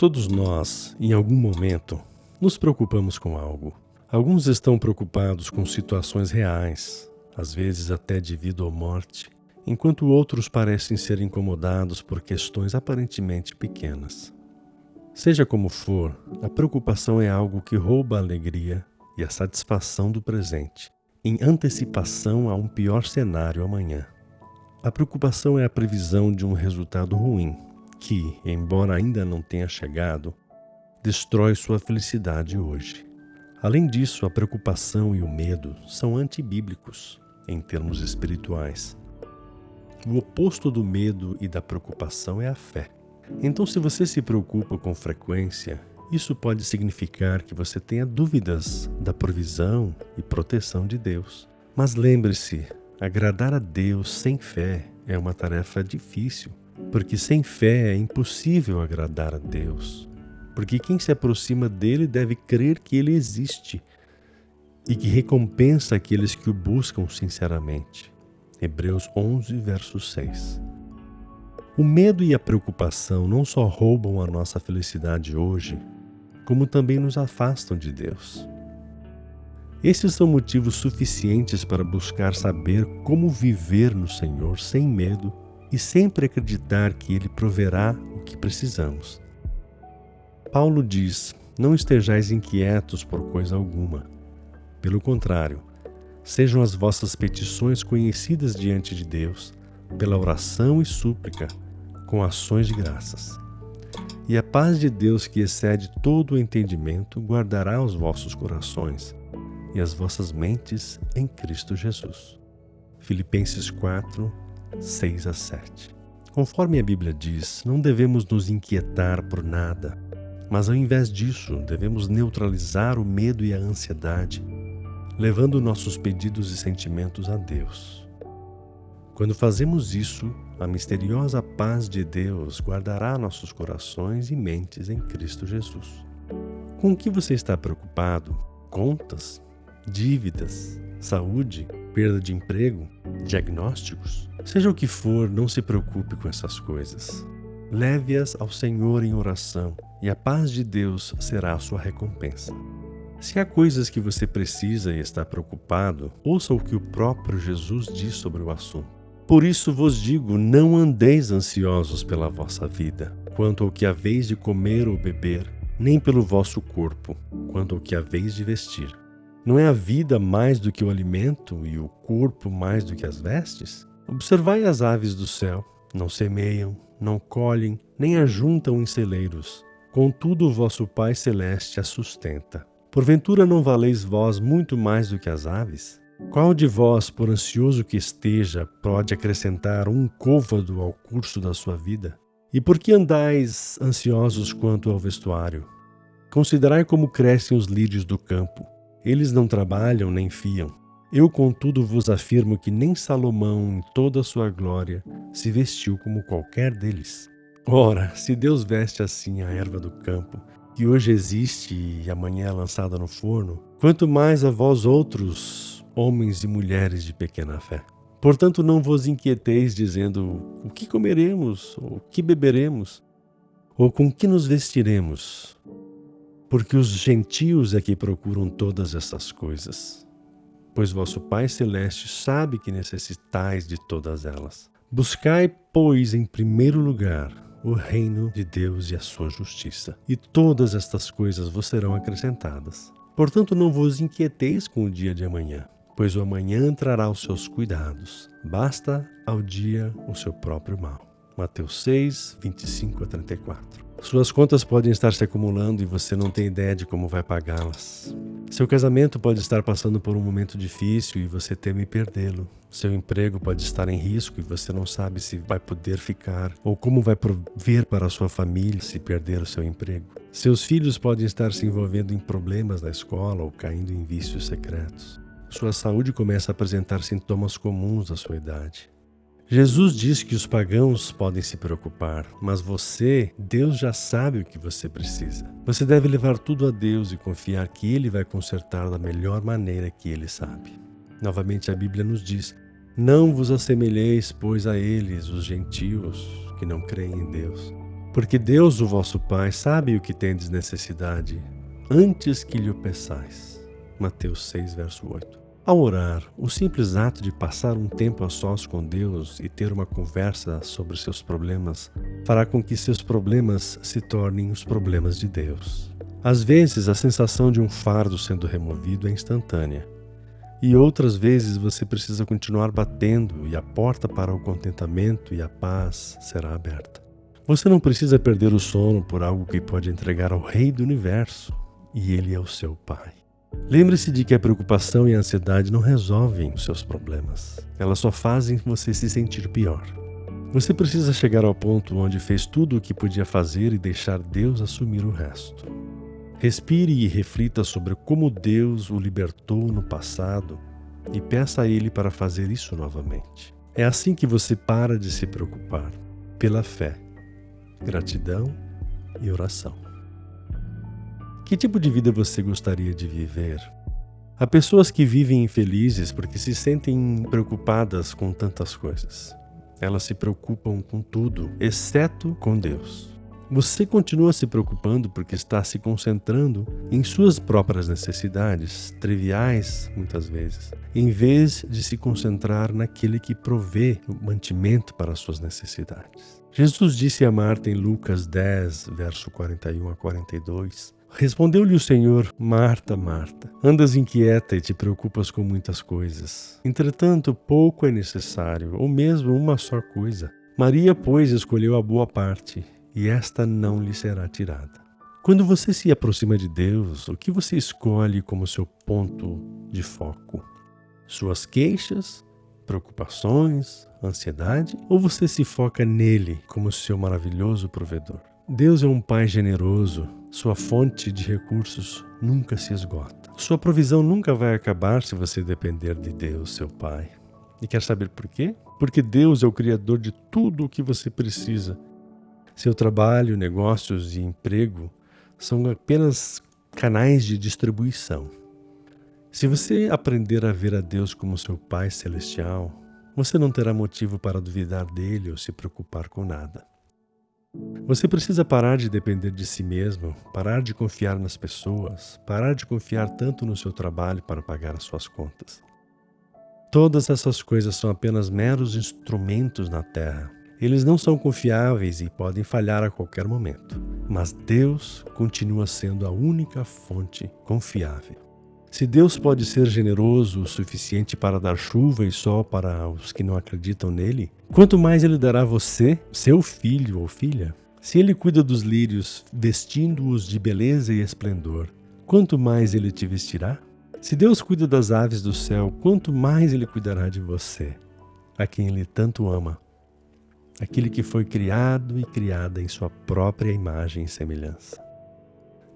Todos nós, em algum momento, nos preocupamos com algo. Alguns estão preocupados com situações reais, às vezes até de vida ou morte, enquanto outros parecem ser incomodados por questões aparentemente pequenas. Seja como for, a preocupação é algo que rouba a alegria e a satisfação do presente, em antecipação a um pior cenário amanhã. A preocupação é a previsão de um resultado ruim, que, embora ainda não tenha chegado, destrói sua felicidade hoje. Além disso, a preocupação e o medo são antibíblicos, em termos espirituais. O oposto do medo e da preocupação é a fé. Então, se você se preocupa com frequência, isso pode significar que você tenha dúvidas da provisão e proteção de Deus. Mas lembre-se, agradar a Deus sem fé é uma tarefa difícil, porque sem fé é impossível agradar a Deus. Porque quem se aproxima dele deve crer que ele existe e que recompensa aqueles que o buscam sinceramente. Hebreus 11, verso 6. O medo e a preocupação não só roubam a nossa felicidade hoje, como também nos afastam de Deus. Esses são motivos suficientes para buscar saber como viver no Senhor sem medo e sempre acreditar que Ele proverá o que precisamos. Paulo diz: não estejais inquietos por coisa alguma. Pelo contrário, sejam as vossas petições conhecidas diante de Deus, pela oração e súplica, com ações de graças. E a paz de Deus, que excede todo o entendimento, guardará os vossos corações e as vossas mentes em Cristo Jesus. Filipenses 4, 6 a 7. Conforme a Bíblia diz, não devemos nos inquietar por nada, mas ao invés disso, devemos neutralizar o medo e a ansiedade, levando nossos pedidos e sentimentos a Deus. Quando fazemos isso, a misteriosa paz de Deus guardará nossos corações e mentes em Cristo Jesus. Com o que você está preocupado? Contas? Dívidas? Saúde? Perda de emprego? Diagnósticos? Seja o que for, não se preocupe com essas coisas. Leve-as ao Senhor em oração e a paz de Deus será a sua recompensa. Se há coisas que você precisa e está preocupado, ouça o que o próprio Jesus diz sobre o assunto. Por isso vos digo, não andeis ansiosos pela vossa vida, quanto ao que haveis de comer ou beber, nem pelo vosso corpo, quanto ao que haveis de vestir. Não é a vida mais do que o alimento e o corpo mais do que as vestes? Observai as aves do céu, não semeiam, não colhem, nem ajuntam em celeiros. Contudo, o vosso Pai Celeste as sustenta. Porventura não valeis vós muito mais do que as aves? Qual de vós, por ansioso que esteja, pode acrescentar um côvado ao curso da sua vida? E por que andais ansiosos quanto ao vestuário? Considerai como crescem os lírios do campo. Eles não trabalham nem fiam. Eu, contudo, vos afirmo que nem Salomão, em toda a sua glória, se vestiu como qualquer deles. Ora, se Deus veste assim a erva do campo, que hoje existe e amanhã é lançada no forno, quanto mais a vós outros, homens e mulheres de pequena fé. Portanto, não vos inquieteis dizendo: o que comeremos, ou o que beberemos, ou com que nos vestiremos? Porque os gentios é que procuram todas essas coisas. Pois vosso Pai Celeste sabe que necessitais de todas elas. Buscai, pois, em primeiro lugar o reino de Deus e a sua justiça, e todas estas coisas vos serão acrescentadas. Portanto, não vos inquieteis com o dia de amanhã, pois o amanhã trará os seus cuidados. Basta ao dia o seu próprio mal. Mateus 6, 25 a 34. Suas contas podem estar se acumulando e você não tem ideia de como vai pagá-las. Seu casamento pode estar passando por um momento difícil e você teme perdê-lo. Seu emprego pode estar em risco e você não sabe se vai poder ficar ou como vai prover para a sua família se perder o seu emprego. Seus filhos podem estar se envolvendo em problemas na escola ou caindo em vícios secretos. Sua saúde começa a apresentar sintomas comuns da sua idade. Jesus diz que os pagãos podem se preocupar, mas você, Deus já sabe o que você precisa. Você deve levar tudo a Deus e confiar que Ele vai consertar da melhor maneira que Ele sabe. Novamente a Bíblia nos diz: não vos assemelheis, pois, a eles, os gentios, que não creem em Deus. Porque Deus, o vosso Pai, sabe o que tendes necessidade, antes que lhe o peçais. Mateus 6, verso 8. Ao orar, o simples ato de passar um tempo a sós com Deus e ter uma conversa sobre seus problemas fará com que seus problemas se tornem os problemas de Deus. Às vezes, a sensação de um fardo sendo removido é instantânea. E outras vezes você precisa continuar batendo e a porta para o contentamento e a paz será aberta. Você não precisa perder o sono por algo que pode entregar ao Rei do Universo, e Ele é o seu Pai. Lembre-se de que a preocupação e a ansiedade não resolvem os seus problemas. Elas só fazem você se sentir pior. Você precisa chegar ao ponto onde fez tudo o que podia fazer e deixar Deus assumir o resto. Respire e reflita sobre como Deus o libertou no passado e peça a Ele para fazer isso novamente. É assim que você para de se preocupar, pela fé, gratidão e oração. Que tipo de vida você gostaria de viver? Há pessoas que vivem infelizes porque se sentem preocupadas com tantas coisas. Elas se preocupam com tudo, exceto com Deus. Você continua se preocupando porque está se concentrando em suas próprias necessidades, triviais muitas vezes, em vez de se concentrar naquele que provê o mantimento para as suas necessidades. Jesus disse a Marta em Lucas 10, verso 41 a 42, respondeu-lhe o Senhor: Marta, Marta, andas inquieta e te preocupas com muitas coisas. Entretanto, pouco é necessário, ou mesmo uma só coisa. Maria, pois, escolheu a boa parte, e esta não lhe será tirada. Quando você se aproxima de Deus, o que você escolhe como seu ponto de foco? Suas queixas, preocupações, ansiedade? Ou você se foca nele como seu maravilhoso provedor? Deus é um Pai generoso. Sua fonte de recursos nunca se esgota. Sua provisão nunca vai acabar se você depender de Deus, seu Pai. E quer saber por quê? Porque Deus é o Criador de tudo o que você precisa. Seu trabalho, negócios e emprego são apenas canais de distribuição. Se você aprender a ver a Deus como seu Pai Celestial, você não terá motivo para duvidar dele ou se preocupar com nada. Você precisa parar de depender de si mesmo, parar de confiar nas pessoas, parar de confiar tanto no seu trabalho para pagar as suas contas. Todas essas coisas são apenas meros instrumentos na Terra. Eles não são confiáveis e podem falhar a qualquer momento. Mas Deus continua sendo a única fonte confiável. Se Deus pode ser generoso o suficiente para dar chuva e sol para os que não acreditam nele, quanto mais Ele dará a você, seu filho ou filha? Se Ele cuida dos lírios, vestindo-os de beleza e esplendor, quanto mais Ele te vestirá? Se Deus cuida das aves do céu, quanto mais Ele cuidará de você, a quem Ele tanto ama, aquele que foi criado e criada em sua própria imagem e semelhança.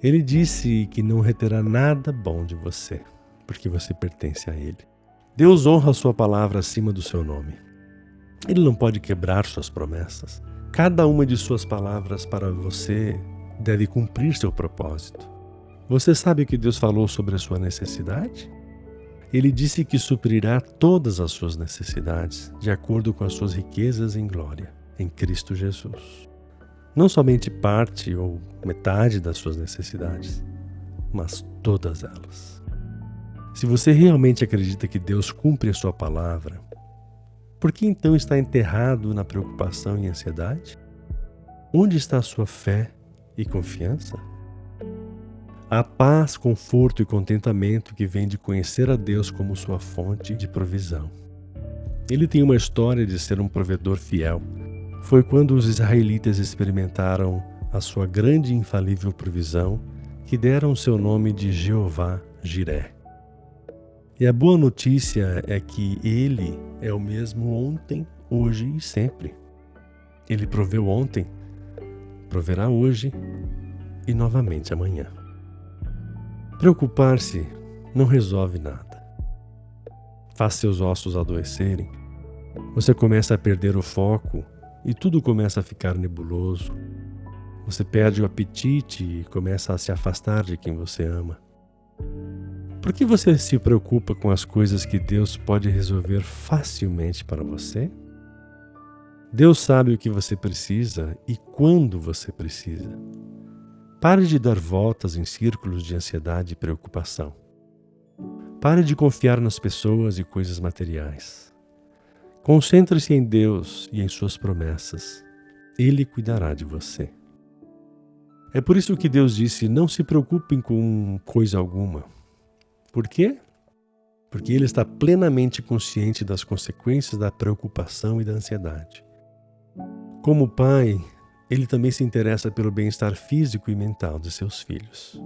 Ele disse que não reterá nada bom de você, porque você pertence a Ele. Deus honra a sua palavra acima do seu nome. Ele não pode quebrar suas promessas. Cada uma de suas palavras para você deve cumprir seu propósito. Você sabe o que Deus falou sobre a sua necessidade? Ele disse que suprirá todas as suas necessidades, de acordo com as suas riquezas em glória, em Cristo Jesus. Não somente parte ou metade das suas necessidades, mas todas elas. Se você realmente acredita que Deus cumpre a sua palavra, por que então está enterrado na preocupação e ansiedade? Onde está a sua fé e confiança? A paz, conforto e contentamento que vem de conhecer a Deus como sua fonte de provisão. Ele tem uma história de ser um provedor fiel. Foi quando os israelitas experimentaram a sua grande e infalível provisão que deram o seu nome de Jeová Jiré. E a boa notícia é que Ele é o mesmo ontem, hoje e sempre. Ele proveu ontem, proverá hoje e novamente amanhã. Preocupar-se não resolve nada. Faz seus ossos adoecerem. Você começa a perder o foco e tudo começa a ficar nebuloso. Você perde o apetite e começa a se afastar de quem você ama. Por que você se preocupa com as coisas que Deus pode resolver facilmente para você? Deus sabe o que você precisa e quando você precisa. Pare de dar voltas em círculos de ansiedade e preocupação. Pare de confiar nas pessoas e coisas materiais. Concentre-se em Deus e em suas promessas. Ele cuidará de você. É por isso que Deus disse: não se preocupem com coisa alguma. Por quê? Porque Ele está plenamente consciente das consequências da preocupação e da ansiedade. Como pai, Ele também se interessa pelo bem-estar físico e mental de seus filhos.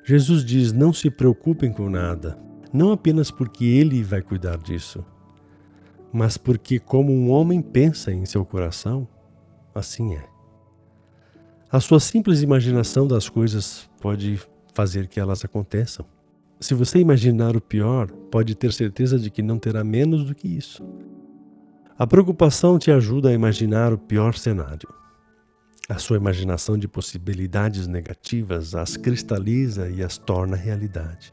Jesus diz: não se preocupem com nada, não apenas porque Ele vai cuidar disso, mas porque, como um homem pensa em seu coração, assim é. A sua simples imaginação das coisas pode fazer que elas aconteçam. Se você imaginar o pior, pode ter certeza de que não terá menos do que isso. A preocupação te ajuda a imaginar o pior cenário. A sua imaginação de possibilidades negativas as cristaliza e as torna realidade.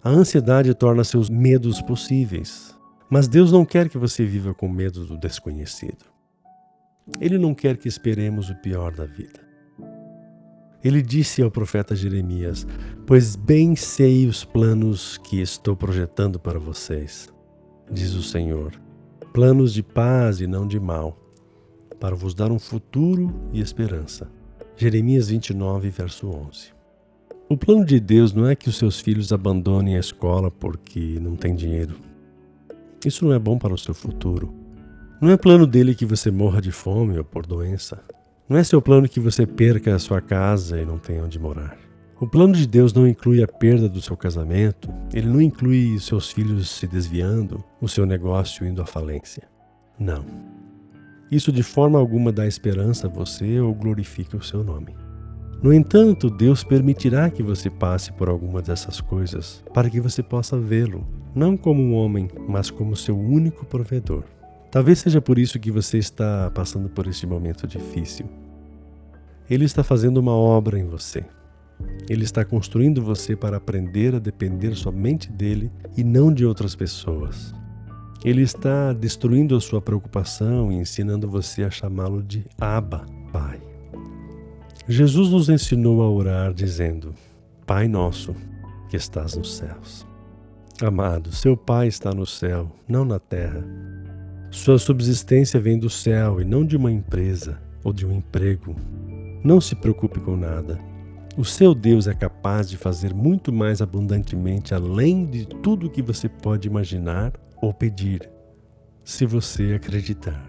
A ansiedade torna seus medos possíveis, mas Deus não quer que você viva com medo do desconhecido. Ele não quer que esperemos o pior da vida. Ele disse ao profeta Jeremias: pois bem sei os planos que estou projetando para vocês, diz o Senhor, planos de paz e não de mal, para vos dar um futuro e esperança. Jeremias 29, verso 11. O plano de Deus não é que os seus filhos abandonem a escola porque não têm dinheiro. Isso não é bom para o seu futuro. Não é plano dele que você morra de fome ou por doença. Não é seu plano que você perca a sua casa e não tenha onde morar. O plano de Deus não inclui a perda do seu casamento, ele não inclui os seus filhos se desviando, o seu negócio indo à falência. Não. Isso de forma alguma dá esperança a você ou glorifica o seu nome. No entanto, Deus permitirá que você passe por alguma dessas coisas para que você possa vê-lo, não como um homem, mas como seu único provedor. Talvez seja por isso que você está passando por este momento difícil. Ele está fazendo uma obra em você. Ele está construindo você para aprender a depender somente dele e não de outras pessoas. Ele está destruindo a sua preocupação e ensinando você a chamá-lo de Abba, Pai. Jesus nos ensinou a orar dizendo: Pai nosso, que estás nos céus. Amado, seu Pai está no céu, não na terra. Sua subsistência vem do céu e não de uma empresa ou de um emprego. Não se preocupe com nada. O seu Deus é capaz de fazer muito mais abundantemente além de tudo que você pode imaginar ou pedir, se você acreditar.